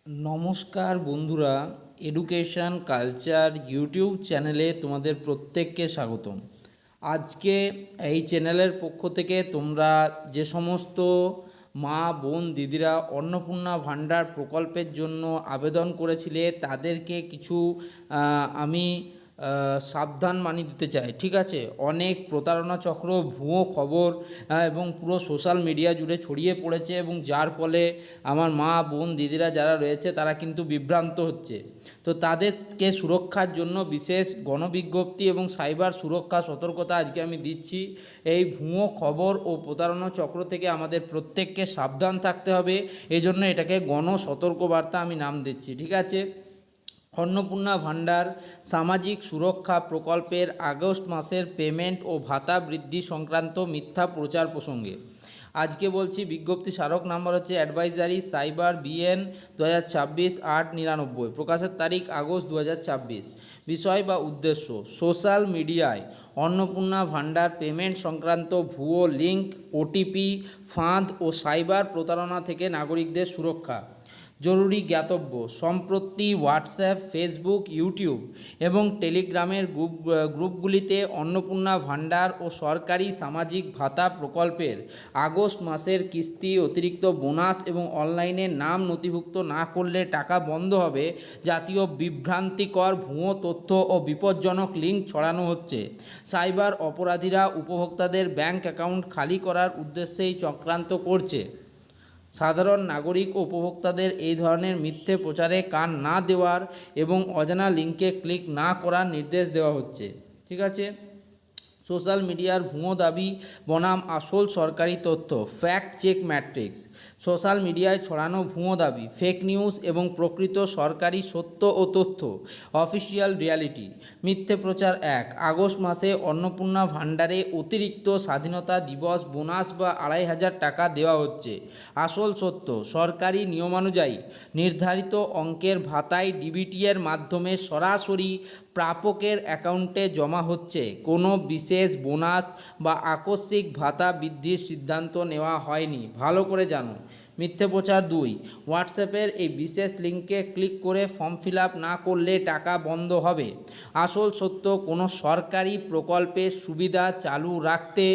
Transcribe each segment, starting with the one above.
নমস্কার বন্ধুরা, education culture YouTube চ্যানেলে তোমাদের প্রত্যেককে স্বাগতম। আজকে এই চ্যানেলের পক্ষ থেকে তোমরা যে সমস্ত মা বোন দিদিরা অন্নপূর্ণা ভাণ্ডার প্রকল্পের জন্য আবেদন করেছিলে তাদেরকে কিছু আমি সাবধান বাণী দিতে চাই। ঠিক আছে, অনেক প্রতারণা চক্র, ভুয়ো খবর এবং পুরো সোশ্যাল মিডিয়া জুড়ে ছড়িয়ে পড়েছে এবং যার ফলে আমার মা বোন দিদিরা যারা রয়েছে তারা কিন্তু বিভ্রান্ত হচ্ছে। তো তাদেরকে সুরক্ষার জন্য বিশেষ গণবিজ্ঞপ্তি এবং সাইবার সুরক্ষা সতর্কতা আজকে আমি দিচ্ছি। এই ভুয়ো খবর ও প্রতারণা চক্র থেকে আমাদের প্রত্যেককে সাবধান থাকতে হবে, এই জন্য এটাকে গণসতর্কবার্তা আমি নাম দিচ্ছি। ঠিক আছে, অন্নপূর্ণা ভাণ্ডার সামাজিক সুরক্ষা প্রকল্পের আগস্ট মাসের পেমেন্ট ও ভাতা বৃদ্ধি সংক্রান্ত মিথ্যা প্রচার প্রসঙ্গে আজকে বলছি। বিজ্ঞপ্তি স্মারক নাম্বার হচ্ছে অ্যাডভাইজারি সাইবার বিএন 2024-899, প্রকাশের তারিখ আগস্ট 2024। বিষয় বা উদ্দেশ্য: সোশ্যাল মিডিয়ায় অন্নপূর্ণা ভাণ্ডার পেমেন্ট সংক্রান্ত ভুয়ো লিঙ্ক, ওটিপি, ফাঁদ ও সাইবার প্রতারণা থেকে নাগরিকদের সুরক্ষা। জরুরি জ্ঞাতব্য: সম্প্রতি হোয়াটসঅ্যাপ, ফেসবুক, ইউটিউব এবং টেলিগ্রামের গ্রুপগুলিতে অন্নপূর্ণা ভাণ্ডার ও সরকারি সামাজিক ভাতা প্রকল্পের আগস্ট মাসের কিস্তি, অতিরিক্ত বোনাস এবং অনলাইনে নাম নথিভুক্ত না করলে টাকা বন্ধ হবে জাতীয় বিভ্রান্তিকর ভুয়ো তথ্য ও বিপজ্জনক লিঙ্ক ছড়ানো হচ্ছে। সাইবার অপরাধীরা উপভোক্তাদের ব্যাংক অ্যাকাউন্ট খালি করার উদ্দেশ্যেই চক্রান্ত করছে। সাধারণ নাগরিক ও উপভোক্তাদের এই ধরনের মিথ্যে প্রচারে কান না দেওয়ার এবং অজানা লিঙ্কে ক্লিক না করার নির্দেশ দেওয়া হচ্ছে। ঠিক আছে, সোশ্যাল মিডিয়ার ভুয়ো দাবি বনাম আসল সরকারি তথ্য, ফ্যাক্ট চেক ম্যাট্রিক্স। সোশ্যাল মিডিয়ায় ছড়ানো ভুয়ো দাবি, ফেক নিউজ এবং প্রকৃত সরকারি সত্য ও তথ্য, অফিসিয়াল রিয়ালিটি। মিথ্যে প্রচার: 1, আগস্ট মাসে অন্নপূর্ণা ভাণ্ডারে অতিরিক্ত স্বাধীনতা দিবস বোনাস বা 2500 টাকা দেওয়া হচ্ছে। আসল সত্য: সরকারি নিয়মানুযায়ী নির্ধারিত অঙ্কের ভাতাই ডিবিটি এর মাধ্যমে সরাসরি প্রাপকের অ্যাকাউন্টে জমা হচ্ছে। কোনো বিশেষ বোনাস বা আকস্মিক ভাতা বৃদ্ধির সিদ্ধান্ত নেওয়া হয়নি, ভালো করে জানো। মিথ্যে প্রচার 2, হোয়াটসঅ্যাপের এই বিশেষ লিঙ্কে ক্লিক করে ফর্ম ফিল আপ না করলে টাকা বন্ধ হবে। আসল সত্য: কোনো সরকারি প্রকল্পের সুবিধা চালু রাখতে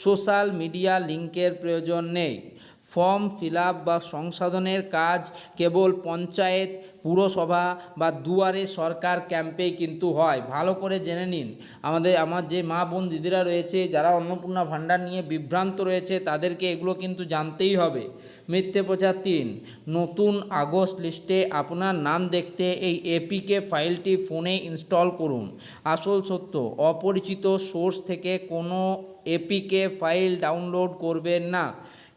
সোশ্যাল মিডিয়া লিঙ্কের প্রয়োজন নেই। ফর্ম ফিল আপ বা সংশোধনের কাজ কেবল পঞ্চায়েত, পুরসভা বা দুয়ারে সরকার ক্যাম্পেই কিন্তু হয়, ভালো করে জেনে নিন। আমার যে মা বোন দিদিরা রয়েছে যারা অন্নপূর্ণা ভাণ্ডার নিয়ে বিভ্রান্ত রয়েছে তাদেরকে এগুলো কিন্তু জানতেই হবে। মিথ্যে প্রচার 3, নতুন আগস্ট লিস্টে আপনার নাম দেখতে এই এপিকে ফাইলটি ফোনে ইনস্টল করুন। আসল সত্য: অপরিচিত সোর্স থেকে কোনো এপিকে ফাইল ডাউনলোড করবেন না।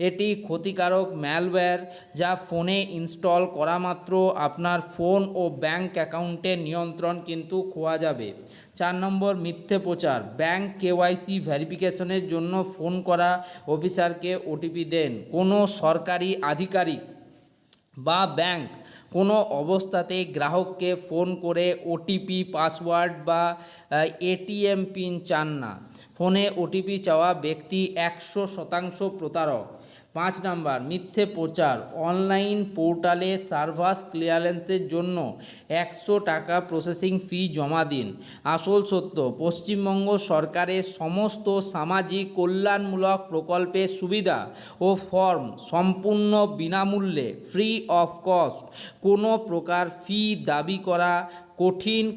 এটি ক্ষতিকারক ম্যালওয়্যার যা ফোনে ইনস্টল করা মাত্র আপনার ফোন ও ব্যাংক অ্যাকাউন্টের নিয়ন্ত্রণ কিন্তু খোয়া যাবে। 4 নম্বর মিথ্যে প্রচার: ব্যাংক কেওয়াইসি ভেরিফিকেশনের জন্য ফোন করা অফিসারকে ওটিপি দেন। কোনো সরকারি আধিকারিক বা ব্যাংক কোনো অবস্থাতেই গ্রাহককে ফোন করে ওটিপি, পাসওয়ার্ড বা এটিএম পিন চান না। ফোনে ওটিপি চাওয়া ব্যক্তি 100% প্রতারক। 5 নাম্বার মিথ্যে প্রচার: অনলাইন পোর্টালে সার্ভার ক্লিয়ারেন্সের জন্য 100 টাকা প্রসেসিং ফি জমা দিন। আসল সত্য: পশ্চিমবঙ্গ সরকারের সমস্ত সামাজিক কল্যাণমূলক প্রকল্পের সুবিধা ও ফর্ম সম্পূর্ণ বিনামূল্যে, ফ্রি অফ কস্ট। কোনো প্রকার ফি দাবি করা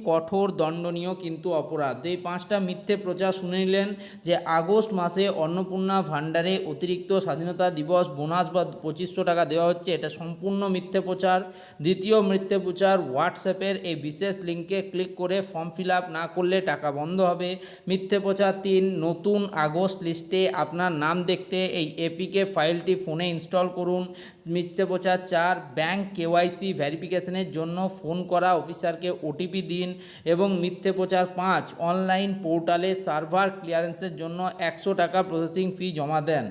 কঠোর দণ্ডনীয় কিন্তু অপরাধ। এই 5টা মিথ্যে প্রচার শুনে নিলেন যে আগস্ট মাসে অন্নপূর্ণা ভাণ্ডারে অতিরিক্ত স্বাধীনতা দিবস বোনাস বা 2500 টাকা দেওয়া হচ্ছে, এটা সম্পূর্ণ মিথ্যে প্রচার। দ্বিতীয় মিথ্যে প্রচার: হোয়াটসঅ্যাপের এই বিশেষ লিঙ্কে ক্লিক করে ফর্ম ফিল আপ না করলে টাকা বন্ধ হবে। মিথ্যে প্রচার 3, নতুন আগস্ট লিস্টে আপনার নাম দেখতে এই এপিকে ফাইলটি ফোনে ইনস্টল করুন। মিথ্যে প্রচার 4, ব্যাংক কেওয়াইসি ভেরিফিকেশনের জন্য ফোন করা অফিসারকে ওটিপি দিন। এবং মিথ্যে প্রচার 5, অনলাইন পোর্টালে সার্ভার ক্লিয়ারেন্সের জন্য 100 টাকা প্রসেসিং ফি জমা দেন।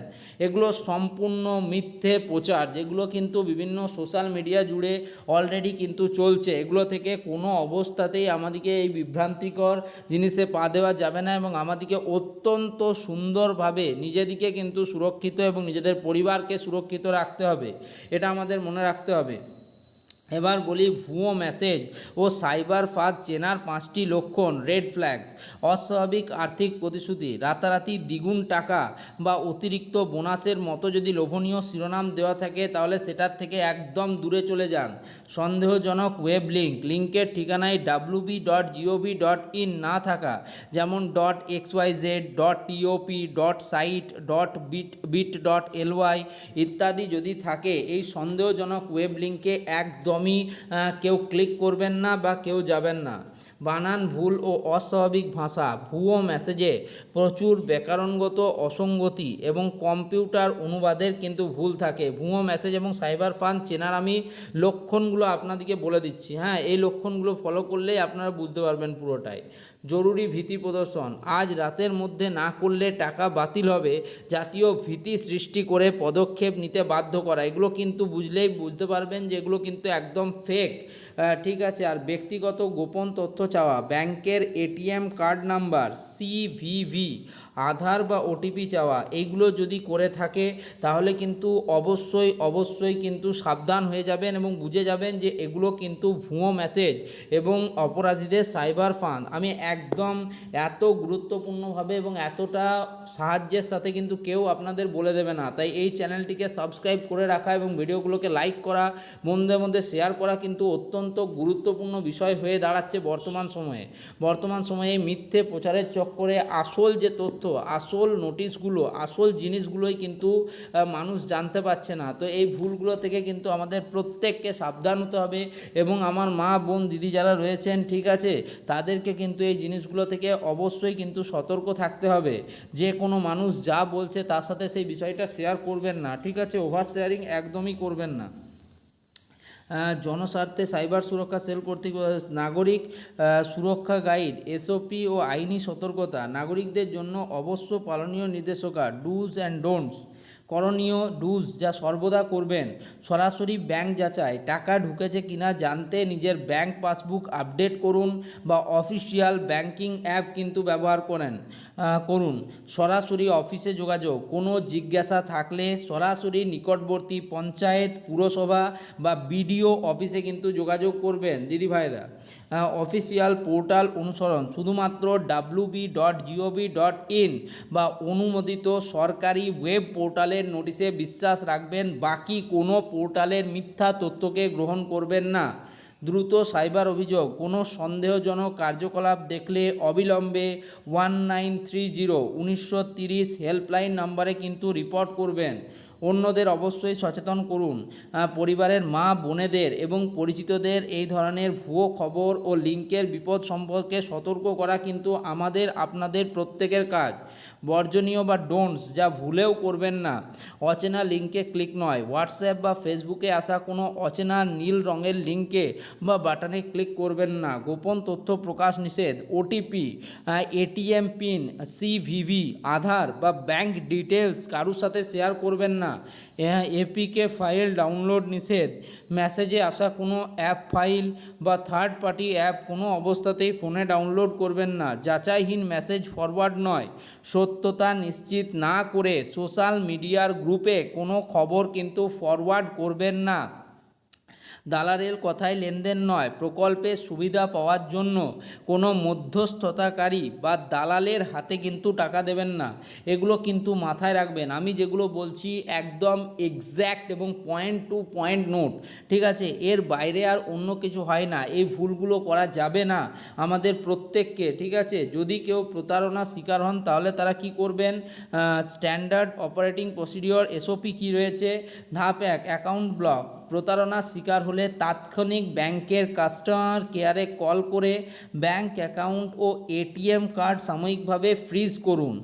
এগুলো সম্পূর্ণ মিথ্যে প্রচার, যেগুলো কিন্তু বিভিন্ন সোশ্যাল মিডিয়া জুড়ে অলরেডি কিন্তু চলছে। এগুলো থেকে কোনো অবস্থাতেই আমাদেরকে এই বিভ্রান্তিকর জিনিসে পা দেওয়া যাবে না এবং আমাদেরকে অত্যন্ত সুন্দরভাবে নিজেদেরকে কিন্তু সুরক্ষিত এবং নিজেদের পরিবারকে সুরক্ষিত রাখতে হবে, এটা আমাদের মনে রাখতে হবে। এবার বলি ভুয়ো মেসেজ ও সাইবার ফাঁদ চেনার 5টি লক্ষণ, রেড ফ্ল্যাগস। অস্বাভাবিক আর্থিক প্রতিশ্রুতি, রাতারাতি দ্বিগুণ টাকা বা অতিরিক্ত বোনাসের মতো যদি লোভনীয় শিরোনাম দেওয়া থাকে তাহলে সেটার থেকে একদম দূরে চলে যান। সন্দেহজনক ওয়েব লিঙ্কের ঠিকানায় wb.gov.in না থাকা, যেমন .xyz, .top, .site, .bit.ly ইত্যাদি যদি থাকে, এই সন্দেহজনক ওয়েব লিঙ্কে একদমই কেউ ক্লিক করবেন না বা কেউ যাবেন না। বানান ভুল ও অস্বাভাবিক ভাষা, ভুয়ো মেসেজে প্রচুর ব্যাকরণগত অসঙ্গতি এবং কম্পিউটার অনুবাদের কিন্তু ভুল থাকে। ভুয়ো মেসেজ এবং সাইবার ফাঁদ চেনার আমি লক্ষণগুলো আপনাদেরকে বলে দিচ্ছি। হ্যাঁ, এই লক্ষণগুলো ফলো করলেই আপনারা বুঝতে পারবেন পুরোটাই। জরুরি ভীতি প্রদর্শন, আজ রাতের মধ্যে না করলে টাকা বাতিল হবে, জাতীয় ভীতি সৃষ্টি করে পদক্ষেপ নিতে বাধ্য করা, এগুলো কিন্তু বুঝলেই বুঝতে পারবেন যে এগুলো কিন্তু একদম ফেক। ঠিক আছে। আর ব্যক্তিগত গোপন তথ্য চাওয়া, ব্যাংকের এটিএম কার্ড নাম্বার, সিভিভি, আধার বা ওটিপি চাওয়া, এইগুলো যদি করে থাকে তাহলে কিন্তু অবশ্যই কিন্তু সাবধান হয়ে যাবেন এবং বুঝে যাবেন যে এগুলো কিন্তু ভুয়ো মেসেজ এবং অপরাধীদের সাইবার ফাঁদ। আমি একদম এত গুরুত্বপূর্ণভাবে এবং এতটা সাহায্যের সাথে কিন্তু কেউ আপনাদের বলে দেবে না। তাই এই চ্যানেলটিকে সাবস্ক্রাইব করে রাখা এবং ভিডিওগুলোকে লাইক করা, বন্ধুদের মধ্যে শেয়ার করা কিন্তু অত্যন্ত গুরুত্বপূর্ণ বিষয় হয়ে দাঁড়াচ্ছে বর্তমান সময়ে মিথ্যে প্রচারের চক্করে আসল যে তথ্য, আসল নোটিশগুলো, আসল জিনিসগুলোই কিন্তু মানুষ জানতে পারছে না। তো এই ভুলগুলো থেকে কিন্তু আমাদের প্রত্যেককে সাবধান হতে হবে এবং আমার মা বোন দিদি যারা রয়েছেন, ঠিক আছে, তাদেরকে কিন্তু এই জিনিসগুলো থেকে অবশ্যই কিন্তু সতর্ক থাকতে হবে। যে কোনো মানুষ যা বলছে তার সাথে সেই বিষয়টা শেয়ার করবেন না, ঠিক আছে, ওভার শেয়ারিং একদমই করবেন না। জনস্বার্থে সাইবার সুরক্ষা সেল কর্তৃক নাগরিক সুরক্ষা গাইড, এসওপি ও আইনি সতর্কতা, নাগরিকদের জন্য অবশ্য পালনীয় নির্দেশিকা, ডুজ অ্যান্ড ডোন্টস। করণীয় ডুজ যা সর্বদা করবেন, সরাসরি ব্যাংক যাচাই, টাকা ঢুকেছে কিনা জানতে নিজের ব্যাংক পাসবুক আপডেট করুন বা অফিসিয়াল ব্যাংকিং অ্যাপ কিন্তু ব্যবহার করুন। সরাসরি অফিসে যোগাযোগ, কোনো জিজ্ঞাসা থাকলে সরাসরি নিকটবর্তী পঞ্চায়েত, পুরসভা বা বিডিও অফিসে কিন্তু যোগাযোগ করবেন দিদি ভাইরা। অফিসিয়াল পোর্টাল অনুসরণ, শুধুমাত্র wb.gov.in বা অনুমোদিত সরকারি ওয়েব পোর্টালের নোটিশে বিশ্বাস রাখবেন, বাকি কোনো পোর্টালের মিথ্যা তথ্যকে গ্রহণ করবেন না। দ্রুত সাইবার অভিযোগ, কোনো সন্দেহজনক কার্যকলাপ দেখলে অবিলম্বে 1930 হেল্পলাইন নম্বরে কিন্তু রিপোর্ট করবেন। অন্যদের অবশ্যই সচেতন করুন। পরিবারের মা বোনেদের এবং পরিচিতদের এই ধরনের ভুয়ো খবর ও লিঙ্কের বিপদ সম্পর্কে সতর্ক করা কিন্তু আপনাদের প্রত্যেকের কাজ। বর্জনীয় বা ডোন্টস যা ভুলেও করবেন না, অচেনা লিঙ্কে ক্লিক নয়, হোয়াটসঅ্যাপ বা ফেসবুকে আসা কোনো অচেনা নীল রঙের লিঙ্কে বা বাটনে ক্লিক করবেন না। গোপন তথ্য প্রকাশ নিষেধ, ওটিপি, এটিএম পিন, সিভিভি, আধার বা ব্যাংক ডিটেলস কারুর সাথে শেয়ার করবেন না। এপিকে ফাইল ডাউনলোড নিষেধ, মেসেজে আসা কোনো অ্যাপ ফাইল বা থার্ড পার্টি অ্যাপ কোনো অবস্থাতেই ফোনে ডাউনলোড করবেন না। যাচাইহীন মেসেজ ফরওয়ার্ড নয়, সত্যতা নিশ্চিত না করে সোশ্যাল মিডিয়ার গ্রুপে কোনো খবর কিন্তু ফরওয়ার্ড করবেন না। দালালের কথায় লেনদেন নয়, প্রকল্পের সুবিধা পাওয়ার জন্য কোনো মধ্যস্থতাকারী বা দালালের হাতে কিন্তু টাকা দেবেন না। এগুলো কিন্তু মাথায় রাখবেন, আমি যেগুলো বলছি একদম এক্স্যাক্ট এবং পয়েন্ট টু পয়েন্ট নোট, ঠিক আছে, এর বাইরে আর অন্য কিছু হয় না। এই ভুলগুলো করা যাবে না আমাদের প্রত্যেককে, ঠিক আছে। যদি কেউ প্রতারণার শিকার হন তাহলে তারা কি করবেন, স্ট্যান্ডার্ড অপারেটিং প্রসিডিওর এসওপি কি রয়েছে। ধাপ 1, অ্যাকাউন্ট ব্লক, প্রতারণার শিকার হলে তাৎক্ষণিক ব্যাংকের কাস্টমার কেয়ারে কল করে ব্যাংক অ্যাকাউন্ট ও এটিএম কার্ড সাময়িকভাবে ফ্রিজ করুন।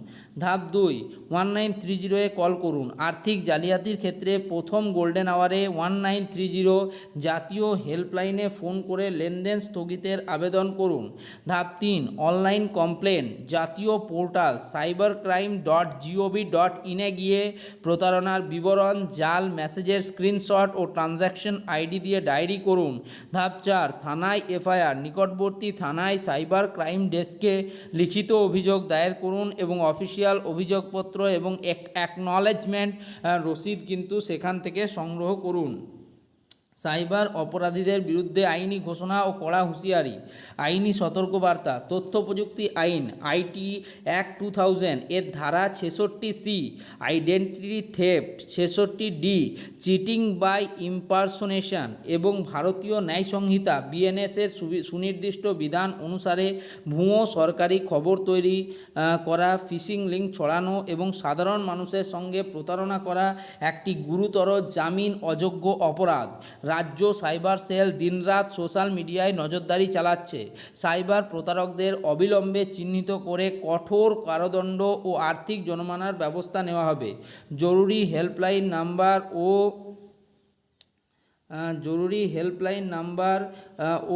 ধাপ 2, 1930 কল করুন। আর্থিক জালিয়াতির ক্ষেত্রে প্রথম গোল্ডেন আওয়ারে 1930 জাতীয় হেল্পলাইনে ফোন করে লেনদেন স্থগিতের আবেদন করুন। ধাপ 3, অনলাইন কমপ্লেন, জাতীয় পোর্টাল cybercrime.gov.in গিয়ে প্রতারণার বিবরণ, জাল মেসেজের স্ক্রিনশট ও ট্রানজ্যাকশন আইডি দিয়ে ডায়েরি করুন। ধাপ 4, থানায় এফআইআর, নিকটবর্তী থানায় সাইবার ক্রাইম ডেস্কে লিখিত অভিযোগ দায়ের করুন এবং অফিসিয়াল অভিযোগপত্র এবং অ্যাকনলেজমেন্ট রসিদ কিন্তু সেখান থেকে সংগ্রহ করুন। সাইবার অপরাধীদের বিরুদ্ধে আইনি ঘোষণা ও কড়া হুঁশিয়ারি, আইনি সতর্কবার্তা। তথ্য প্রযুক্তি আইন আইটি অ্যাক্ট 2000 এর ধারা 66C, identity theft 66D, cheating by impersonation এবং ভারতীয় ন্যায় সংহিতা বিএনএস এর সুনির্দিষ্ট বিধান অনুসারে ভুয়ো সরকারি খবর তৈরি করা, ফিশিং লিঙ্ক ছড়ানো এবং সাধারণ মানুষের সঙ্গে প্রতারণা করা একটি গুরুতর জামিন অযোগ্য অপরাধ। রাজ্য সাইবার সেল দিনরাত সোশ্যাল মিডিয়ায় নজরদারি চালাচ্ছে। সাইবার প্রতারকদের অবিলম্বে চিহ্নিত করে কঠোর কারাদণ্ড ও আর্থিক জরিমানার ব্যবস্থা নেওয়া হবে। জরুরি হেল্পলাইন নাম্বার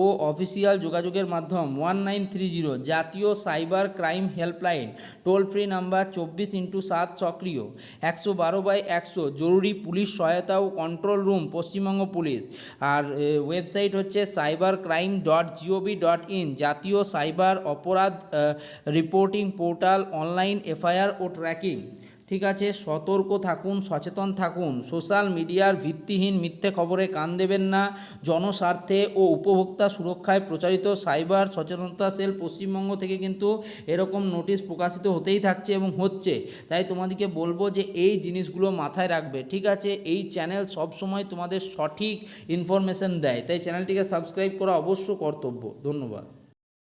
ও অফিসিয়াল যোগাযোগের মাধ্যম 1930, জাতীয় cyber crime helpline toll free number 24x7 সক্রিয়, 112/100 জরুরি পুলিশ সহায়তা ও কন্ট্রোল রুম পশ্চিমবঙ্গ পুলিশ। আর ওয়েবসাইট হচ্ছে cybercrime.gov.in, জাতীয় সাইবার অপরাধ রিপোর্টিং পোর্টাল, অনলাইন এফআইআর ও ট্র্যাকিং। ঠিক আছে, সতর্ক থাকুন, সচেতন থাকুন, সোশ্যাল মিডিয়ার ভিত্তিহীন মিথ্যে খবরে কান দেবেন না। জনস্বার্থে ও উপভোক্তা সুরক্ষায় প্রচারিত সাইবার সচেতনতা সেল পশ্চিমবঙ্গ থেকে কিন্তু এরকম নোটিশ প্রকাশিত হতেই থাকছে এবং হচ্ছে। তাই তোমাদেরকে বলবো যে এই জিনিসগুলো মাথায় রাখবে। ঠিক আছে, এই চ্যানেল সবসময় তোমাদের সঠিক ইনফরমেশন দেয়, তাই চ্যানেলটিকে সাবস্ক্রাইব করা অবশ্য কর্তব্য। ধন্যবাদ।